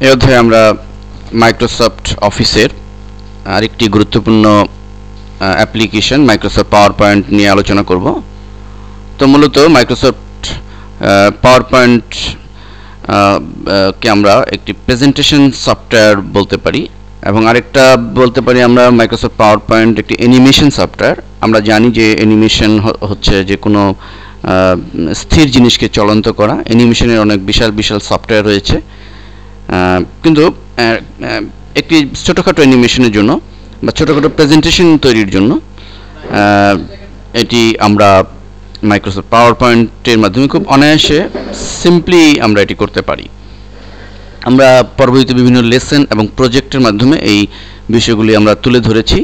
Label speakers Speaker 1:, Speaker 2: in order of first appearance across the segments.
Speaker 1: এই অধ্যায়ে আমরা মাইক্রোসফট অফিসের আরেকটি গুরুত্বপূর্ণ অ্যাপ্লিকেশন মাইক্রোসফট পাওয়ার পয়েন্ট নিয়ে আলোচনা করব। তো মূলত মাইক্রোসফট পাওয়ার পয়েন্ট কে আমরা একটি প্রেজেন্টেশন সফটওয়্যার বলতে পারি, এবং আরেকটা বলতে পারি আমরা মাইক্রোসফট পাওয়ার পয়েন্ট একটি অ্যানিমেশন সফটওয়্যার। আমরা জানি যে অ্যানিমেশন হচ্ছে যে কোনো স্থির জিনিসকে চলন্ত করা। অ্যানিমেশনের অনেক বিশাল বিশাল সফটওয়্যার রয়েছে, কিন্তু একটি ছোটোখাটো অ্যানিমেশনের জন্য বা ছোটোখাটো প্রেজেন্টেশন তৈরির জন্য এটি আমরা মাইক্রোসফট পাওয়ার পয়েন্টের মাধ্যমে খুব অনায়াসে সিম্পলি আমরা এটি করতে পারি। আমরা পরবর্তীতে বিভিন্ন লেসন এবং প্রজেক্টের মাধ্যমে এই বিষয়গুলি আমরা তুলে ধরেছি।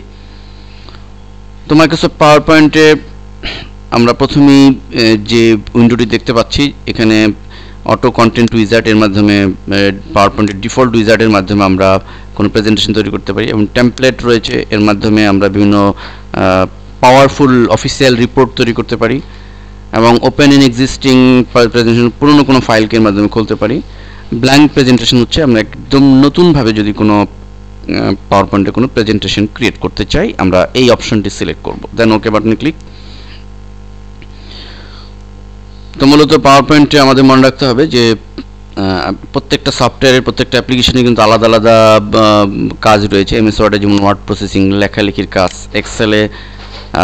Speaker 1: তো মাইক্রোসফট পাওয়ার পয়েন্টে আমরা প্রথমেই যে উইন্ডোটি দেখতে পাচ্ছি, এখানে অটো কন্টেন্ট উইজার্ড এর মাধ্যমে পাওয়ার পয়েন্টের ডিফল্ট উইজার্ডের মাধ্যমে আমরা কোনো প্রেজেন্টেশন তৈরি করতে পারি, এবং টেমপ্লেট রয়েছে, এর মাধ্যমে আমরা বিভিন্ন পাওয়ারফুল অফিসিয়াল রিপোর্ট তৈরি করতে পারি, এবং ওপেন ইন এক্সিস্টিং প্রেজেন্টেশন পুরনো কোনো ফাইলকে এর মাধ্যমে খুলতে পারি। ব্ল্যাঙ্ক প্রেজেন্টেশন হচ্ছে আমরা একদম নতুনভাবে যদি কোনো পাওয়ার পয়েন্টে কোনো প্রেজেন্টেশন ক্রিয়েট করতে চাই, আমরা এই অপশনটি সিলেক্ট করব, দেন ওকে বাটনে ক্লিক। তো মূলত পাওয়ার পয়েন্টে আমাদের মনে রাখতে হবে যে প্রত্যেকটা সফটওয়্যারের প্রত্যেকটা অ্যাপ্লিকেশনে কিন্তু আলাদা আলাদা কাজ রয়েছে। এমএস ওয়ার্ডে যেমন ওয়ার্ড প্রসেসিং, লেখালেখির কাজ, এক্সেলে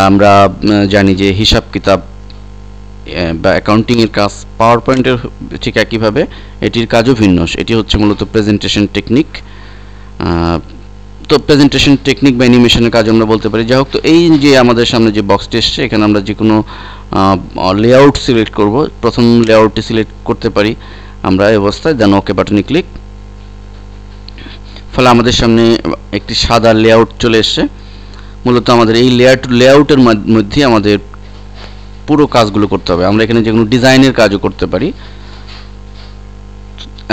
Speaker 1: আমরা জানি যে হিসাব কিতাব বা অ্যাকাউন্টিংয়ের কাজ। পাওয়ার পয়েন্টের ঠিক একইভাবে এটির কাজও ভিন্ন। এটি হচ্ছে মূলত প্রেজেন্টেশন টেকনিক। তো প্রেজেন্টেশন টেকনিক বা অ্যানিমেশনের কাজ আমরা বলতে পারি। যাই হোক, তো এই যে আমাদের সামনে যে বক্সটি এসছে, এখানে আমরা যে কোনো লেআউট সিলেক্ট করব। প্রথম লেআউটটি সিলেক্ট করতে পারি আমরা এই অবস্থায়, দেন ওকে বাটনে ক্লিক। ফলে আমাদের সামনে একটি সাদা লেআউট চলে এসছে। মূলত আমাদের এই লেআউটের মধ্যে আমাদের পুরো কাজগুলো করতে হবে। আমরা এখানে যে কোনো ডিজাইনের কাজও করতে পারি,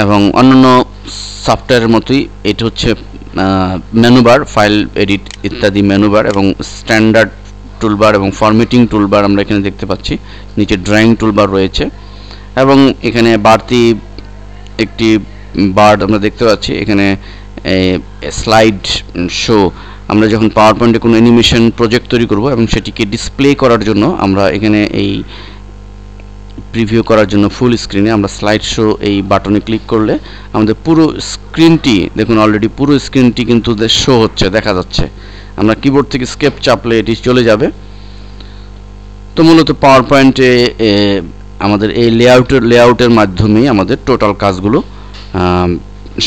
Speaker 1: এবং অন্যান্য সফটওয়্যারের মতোই এটি হচ্ছে মেনুবার, ফাইল এডিট ইত্যাদি মেনুবার, এবং স্ট্যান্ডার্ড টুলবার এবং ফরম্যাটিং টুলবার আমরা এখানে দেখতে পাচ্ছি। নিচে ড্রয়িং টুলবার রয়েছে, এবং এখানে বাড়তি একটি বার আমরা দেখতে পাচ্ছি। এখানে স্লাইড শো, আমরা যখন পাওয়ার পয়েন্টে কোনো অ্যানিমেশন প্রজেক্ট তৈরি করব এবং সেটিকে ডিসপ্লে করার জন্য আমরা এখানে এই প্রিভিউ করার জন্য ফুল স্ক্রিনে আমরা স্লাইড শো এই বাটনে ক্লিক করলে আমাদের পুরো স্ক্রিনটি দেখুন, অলরেডি পুরো স্ক্রিনটি কিন্তু শো হচ্ছে, দেখা যাচ্ছে। আমরা কিবোর্ড থেকে স্কেপ চাপলে এটি চলে যাবে। তো মূলত পাওয়ার পয়েন্টে আমাদের এই লেআউটের মাধ্যমেই আমাদের টোটাল কাজগুলো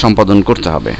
Speaker 1: সম্পাদন করতে হবে।